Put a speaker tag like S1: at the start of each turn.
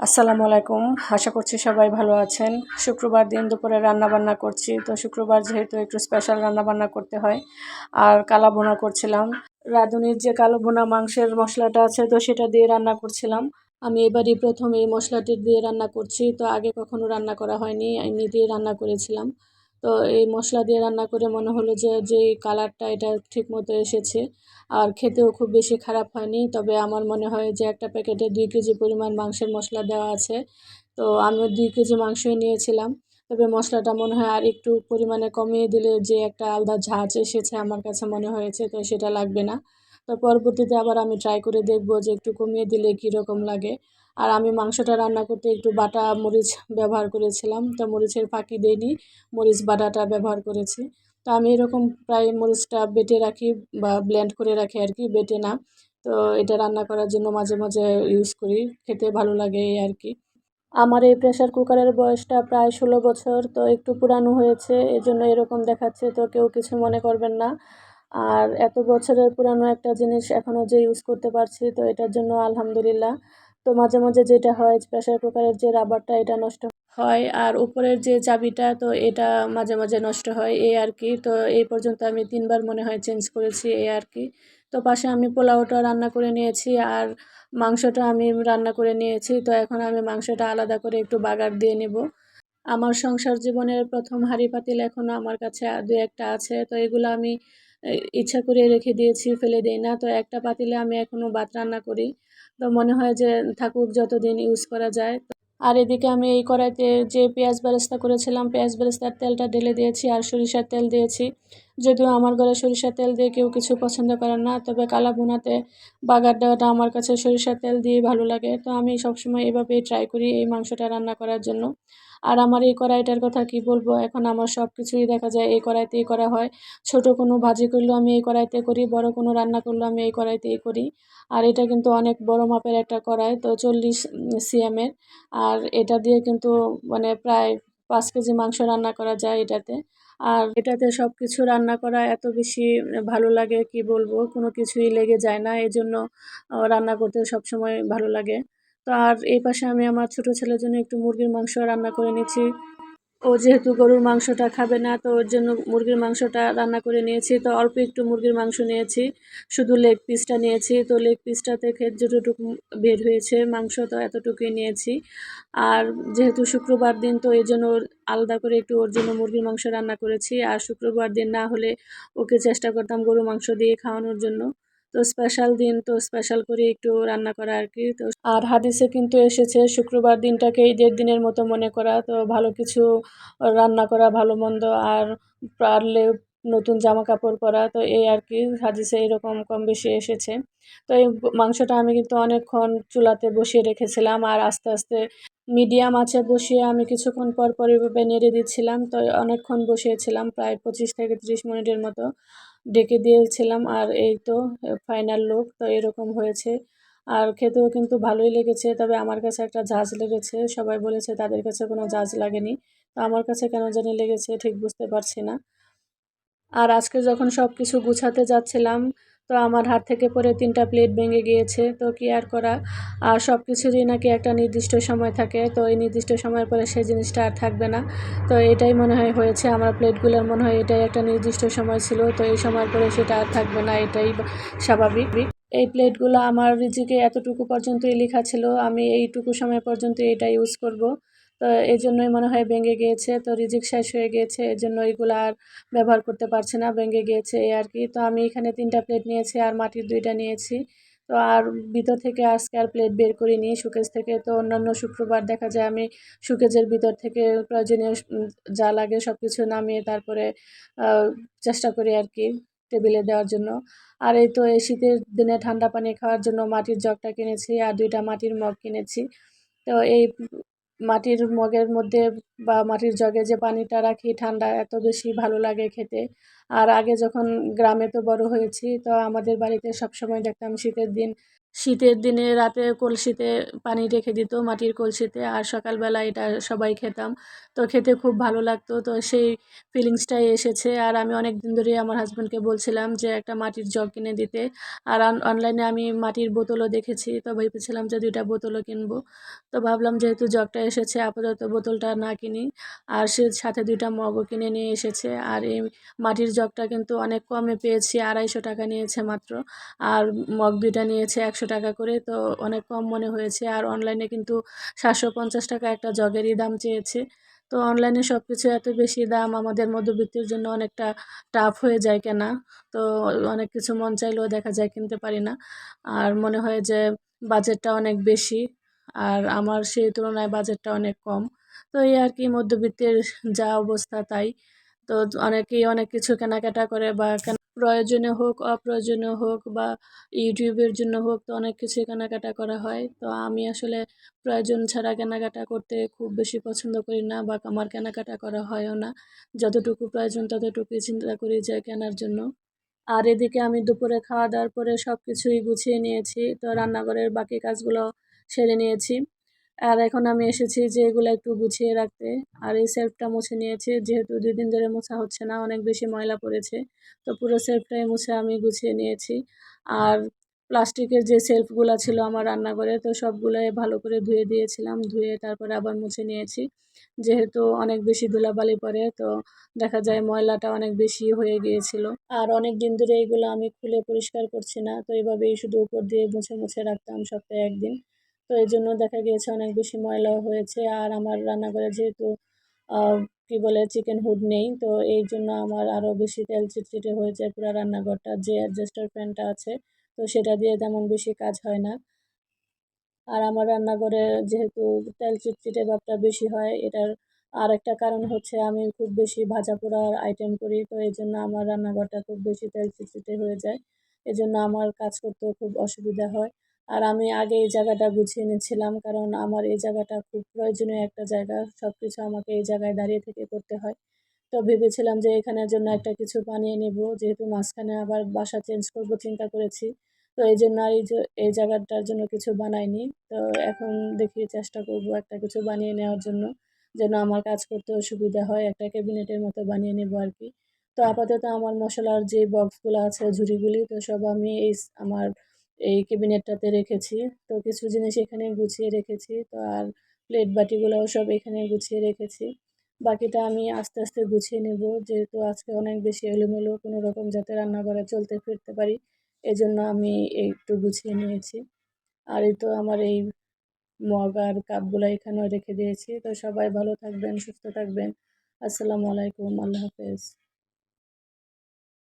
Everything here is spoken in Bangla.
S1: আসসালামু আলাইকুম। আশা করছি সবাই ভালো আছেন। শুক্রবার দিন দুপুরে রান্নাবান্না করছি। তো শুক্রবার যেহেতু একটু স্পেশাল রান্নাবান্না করতে হয়। আর কালা ভুনা করছিলাম। রাঁধুনির যে কালো ভুনা মাংসের মশলাটা আছে তো সেটা দিয়ে রান্না করছিলাম। আমি এবারই প্রথম এই মশলাটি দিয়ে রান্না করছি। তো আগে কখনো রান্না করা হয়নি। এমনি দিয়ে রান্না করেছিলাম। তো এই মশলা দিয়ে রান্না করে মনে হলো যে কালারটা এটা ঠিকমতো এসেছে। আর খেতেও খুব বেশি খারাপ হয়নি। তবে আমার মনে হয় যে একটা প্যাকেটে ২ কেজি পরিমাণ মাংসের মশলা দেওয়া আছে। তো আমি ২ কেজি মাংসই নিয়েছিলাম। তবে মশলাটা মনে হয় আরেকটু পরিমাণে কমিয়ে দিলে যে একটা আলাদা ঝাঁঝ এসেছে আমার কাছে মনে হয়েছে, তো সেটা লাগবে না। তো পরবর্তীতে আবার আমি ট্রাই করে দেখব যে একটু কমিয়ে দিলে কীরকম লাগে। আর আমি মাংসটা রান্না করতে একটু বাটা মরিচ ব্যবহার করেছিলাম। তো মরিচের ফাঁকি দেইনি, মরিচ বাটাটা ব্যবহার করেছি। তো আমি এরকম প্রায় মরিচটা বেটে রাখি বা ব্লেন্ড করে রাখি আরকি, বেটে না। তো এটা রান্না করার জন্য মাঝে, মাঝে ইউজ করি। খেতে ভালো লাগে এই আরকি। আমার এই প্রেসার কুকারের বয়সটা প্রায় ১৬ বছর। তো একটু পুরানো হয়েছে, এজন্য এরকম দেখাচ্ছে। তো কেউ কিছু মনে করবেন না। আর এত বছরের পুরানো একটা জিনিস এখনও যে ইউজ করতে পারছি, তো এটার জন্য আলহামদুলিল্লাহ। তো মাঝে, মাঝে যেটা হয় প্রেসার কুকারের যে রাবারটা এটা নষ্ট হয়, আর উপরের যে চাবিটা তো এটা মাঝে, মাঝে নষ্ট হয় এই আরকি। তো এই পর্যন্ত আমি ৩ বার মনে হয় চেঞ্জ করেছি এই আরকি। তো পাশে আমি পোলাওটা রান্না করে নিয়েছি আর মাংসটা আমি রান্না করে নিয়েছি। তো এখন আমি মাংসটা আলাদা করে একটু বাগার দিয়ে নেব। আমার সংসার জীবনের ১ম হাঁড়ি-পাতিল এখনও আমার কাছে ২-১ টা আছে। তো এগুলো আমি ইচ্ছা করে রেখে দিয়েছি, ফেলে দেই না। তো একটা পাতিলে আমি এখনও ভাত রান্না করি। তো মনে হয় যে থাকুক, যতদিন ইউজ করা যায়। আর এদিকে আমি এই কড়াইতে যে পেঁয়াজ বেরেস্তা করেছিলাম, পেঁয়াজ বেরেস্তার তেলটা ঢেলে দিয়েছি আর সরিষার তেল দিয়েছি। যদিও আমার ঘরে সরিষার তেল দিয়ে কেউ কিছু পছন্দ করে না, তবে কালা ভুনাতে বাগার দেওয়াটা আমার কাছে সরিষার তেল দিয়েই ভালো লাগে। তো আমি সবসময় এভাবেই ট্রাই করি এই মাংসটা রান্না করার জন্য। আর আমার এই কড়াইটার কথা কি বলবো, এখন আমার সব কিছুই দেখা যায় এই কড়াইতেই করা হয়। ছোট কোনো ভাজি করলেও আমি এই কড়াইতে করি, বড় কোনো রান্না করলেও আমি এই কড়াইতেই করি। আর এটা কিন্তু অনেক বড় মাপের একটা কড়াই, তো ৪০ সিএমের। আর এটা দিয়ে কিন্তু মানে প্রায় ৫ কেজি মাংস রান্না করা যায় এটাতে। আর এটাতে সবকিছু রান্না করা এত বেশি ভালো লাগে, কি বলবো, কোনো কিছুই লেগে যায় না। এজন্য রান্না করতে সবসময় ভালো লাগে। তো আর এই পাশে আমি আমার ছোট ছেলের জন্য একটু মুরগির মাংস রান্না করে নিচ্ছি। ও যেহেতু গরুর মাংসটা খাবে না, তো ওর জন্য মুরগির মাংসটা রান্না করে নিয়েছি। তো অল্প একটু মুরগির মাংস নিয়েছি, শুধু লেগ পিসটা নিয়েছি। তো লেগ পিসটা থেকে যতটুকু বের হয়েছে মাংস, তো এতটুকুই নিয়েছি। আর যেহেতু শুক্রবার দিন, তো এজন্য আলাদা করে একটু ওর জন্য মুরগির মাংস রান্না করেছি। আর শুক্রবার দিন না হলে ওকে চেষ্টা করতাম গরুর মাংস দিয়ে খাওয়ানোর জন্য। তো স্পেশাল দিন, তো স্পেশাল করে একটু রান্না করা আরকি। তো আর হাদিসে কিন্তু এসেছে শুক্রবার দিনটাকে ঈদের দিনের মতো মনে করা। তো ভালো কিছু রান্না করা, ভালো-মন্দ, আর পারলে নতুন জামাকাপড় পরা। তো এই আরকি হাদিসে এরকম কম বেশি এসেছে। তো এই মাংসটা আমি কিন্তু অনেকক্ষণ চুলাতে বসিয়ে রেখেছিলাম। আর আস্তে, আস্তে মিডিয়াম আঁচে বসিয়ে আমি কিছুক্ষণ পর, পর এভাবে নেড়ে দিচ্ছিলাম। তো অনেকক্ষণ বসিয়েছিলাম, প্রায় ২৫ থেকে ৩০ মিনিটের মতো ঢেকে দিয়েছিলাম। আর এই তো ফাইনাল লুক তো এরকম হয়েছে। আর খেতেও কিন্তু ভালোই লেগেছে। তবে আমার কাছে একটা ঝাঁঝ লেগেছে। সবাই বলেছে তাদের কাছে কোনো ঝাঁঝ লাগেনি। তো আমার কাছে কেন জানি লেগেছে, ঠিক বুঝতে পারছি না। আর আজকে যখন সবকিছু গুছাতে যাচ্ছিলাম, তো আমার হাত থেকে পড়ে ৩ টা প্লেট ভেঙে গিয়েছে। তো কি আর করা? আর সবকিছুরই নাকি একটা নির্দিষ্ট সময় থাকে। তো এই নির্দিষ্ট সময়ের পরে সেই জিনিসটা আর থাকবে না। তো এটাই মনে হয় হয়েছে। আমার প্লেটগুলোর মনে হয় এটাই একটা নির্দিষ্ট সময় ছিল। তো এই সময়ের পরে সেটা আর থাকবে না। এটাই স্বাভাবিক। এই প্লেটগুলো আমার রিজিকে এতটুকু পর্যন্তই লেখা ছিল। আমি এইটুকু সময় পর্যন্ত এটা ইউজ করব। তো এজন্যই মনে হয় ভেঙে গিয়েছে। তো রিজিক শেষ হয়ে গিয়েছে। এজন্য এগুলো আর ব্যবহার করতে পারছি না, ভেঙে গিয়েছে এই আরকি। তো আমি এখানে ৩ টা প্লেট নিয়েছি আর মাটির ২ টা নিয়েছি। তো আর ভিতর থেকে আজকে আর প্লেট বের করিনি শোকেস থেকে। তো অন্যান্য শুক্রবার দেখা যায় আমি শোকেজের ভিতর থেকে প্রয়োজনীয় যা লাগে সবকিছু নামিয়ে তারপরে আ চেষ্টা করি আরকি টেবিলে দেওয়ার জন্য। আর এই তো এই শীতের দিনে ঠান্ডা পানি খাওয়ার জন্য মাটির জগটা কিনেছি আর ২ টা মাটির মগ কিনেছি। তো এই মাটির মগের মধ্যে বা মাটির জগে যে পানিটা রাখি ঠান্ডা, এত বেশি ভালো লাগে খেতে। আর আগে যখন গ্রামে তো বড় হয়েছি, তো আমাদের বাড়িতে সবসময় দেখতাম শীতের দিন শীতের দিনে রাতে কলসিতে পানি রেখে দিত, মাটির কলসিতে, আর সকালবেলা এটা সবাই খেতাম। তো খেতে খুব ভালো লাগতো। তো সেই ফিলিংসটাই এসেছে। আর আমি অনেক দিন ধরেই আমার হাসব্যান্ডকে বলছিলাম যে একটা মাটির জগ কিনে দিতে। আর অনলাইনে আমি মাটির বোতলও দেখেছি। তো ভেবেছিলাম যে ২ টা বোতলও কিনবো। তো ভাবলাম যেহেতু জগটা এসেছে আপাতত বোতলটা না কিনি। আর সে সাথে ২ টা মগও কিনে নিয়ে এসেছে। আর এই মাটির জগটা কিন্তু অনেক কমে পেয়েছি, ৳২৫০ নিয়েছে মাত্র। আর মগ ২ টা নিয়েছে ৳১০০ করে। তো অনেক কম মনে হয়েছে। আর অনলাইনে কিন্তু ৳৭৫০ একটা জগেরই দাম চেয়েছে। তো অনলাইনে সবকিছু এত বেশি দাম আমাদের মধ্যবিত্তের জন্য অনেকটা টাফ হয়ে যায় কেনা। তো অনেক কিছু মন চাইলেও দেখা যায় কিনতে পারি না। আর মনে হয় যে বাজেটটা অনেক বেশি। আর আমার সেই তুলনায় বাজেটটা অনেক কম। তো এই আরকি মধ্যবিত্তের যা অবস্থা তাই। তো অনেকেই অনেক কিছু কেনাকাটা করে, বা প্রয়োজনীয় হোক, অপ্রয়োজনীয় হোক, বা ইউটিউবের জন্য হোক, তো অনেক কিছুই কেনাকাটা করা হয়। তো আমি আসলে প্রয়োজন ছাড়া কেনাকাটা করতে খুব বেশি পছন্দ করি না, বা আমার কেনাকাটা করা হয়ও না। যতটুকু প্রয়োজন ততটুকুই চিন্তা করি যে কেনার জন্য। আর এদিকে আমি দুপুরে খাওয়া-দাওয়ার পরে সবকিছুই গুছিয়ে নিয়েছি। তো রান্নাঘরের বাকি কাজগুলো সেরে নিয়েছি। আর এখন আমি এসেছি যে এগুলা একটু গুছিয়ে রাখতে। আর এই সেলফটা মুছে নিয়েছি। যেহেতু ২ দিন ধরে মোছা হচ্ছে না, অনেক বেশি ময়লা পড়েছে। তো পুরো সেলফটাই মুছে আমি গুছিয়ে নিয়েছি। আর প্লাস্টিকের যে সেলফগুলা ছিল আমার রান্নাঘরে, তো সবগুলাই ভালো করে ধুয়ে দিয়েছিলাম। ধুয়ে তারপরে আবার মুছে নিয়েছি। যেহেতু অনেক বেশি ধুলাবালি পড়ে, তো দেখা যায় ময়লাটা অনেক বেশি হয়ে গিয়েছিল। আর অনেকদিন ধরে এগুলো আমি খুলে পরিষ্কার করছি না। তো এভাবেই শুধু উপর দিয়ে মুছে রাখতাম সপ্তাহে ১ দিন। তো এজন্য দেখা গিয়েছে অনেক বেশি ময়লাও হয়েছে। আর আমার রান্নাঘরে যেহেতু আ কি বলে চিকেন হুড নেই। তো এইজন্য আমার আরও বেশি তেল চিটচিটে হয়ে যায় পুরা রান্নাঘরটা। যে অ্যাডজাস্টার ফ্যানটা আছে, তো সেটা দিয়ে তেমন বেশি কাজ হয় না। আর আমার রান্নাঘরে যেহেতু তেল চিটচিটে ভাবটা বেশি হয়, এটার আরেকটা কারণ হচ্ছে আমি খুব বেশি ভাজা-পোড়ার আইটেম করি। তো এজন্য আমার রান্নাঘরটা খুব বেশি তেল চিটচিটে হয়ে যায়। এজন্য আমার কাজ করতেও খুব অসুবিধা হয়। আর আমি আগে এই জায়গাটা গুছিয়ে নিচ্ছিলাম, কারণ আমার এই জায়গাটা খুব প্রয়োজনীয় একটা জায়গা। সবকিছু আমাকে এই জায়গায় দাঁড়িয়ে থেকে করতে হয়। তো ভেবেছিলাম যে এখানের জন্য একটা কিছু বানিয়ে নিবো। যেহেতু মাঝখানে আবার বাসা চেঞ্জ করবো চিন্তা করেছি। তো এইজন্য আর এই জায়গাটার জন্য কিছু বানাইনি। তো এখন দেখি চেষ্টা করব একটা কিছু বানিয়ে নেওয়ার জন্য। যেন আমার কাজ করতেও সুবিধা হয়। একটা ক্যাবিনেটের মতো বানিয়ে নেবো আরকি। তো আপাতত আমার মসলার যে বক্সগুলা আছে, ঝুড়িগুলি, তো সব আমি আমার এই ক্যাবিনেটটাতে রেখেছি। তো কিছু জিনিস এখানে গুছিয়ে রেখেছি। তো আর প্লেট বাটিগুলাও সব এখানে গুছিয়ে রেখেছি। বাকিটা আমি আস্তে গুছিয়ে নেব। যেহেতু আজকে অনেক বেশি এলোমেলো, কোনোরকম যাতে রান্নাঘরে চলতে ফিরতে পারি। এজন্য আমি একটু গুছিয়ে নিয়েছি। আর এই তো আমার এই মগ আর কাপগুলা এখানেও রেখে দিয়েছি। তো সবাই ভালো থাকবেন, সুস্থ থাকবেন। আসসালামু আলাইকুম। আল্লাহ হাফেজ।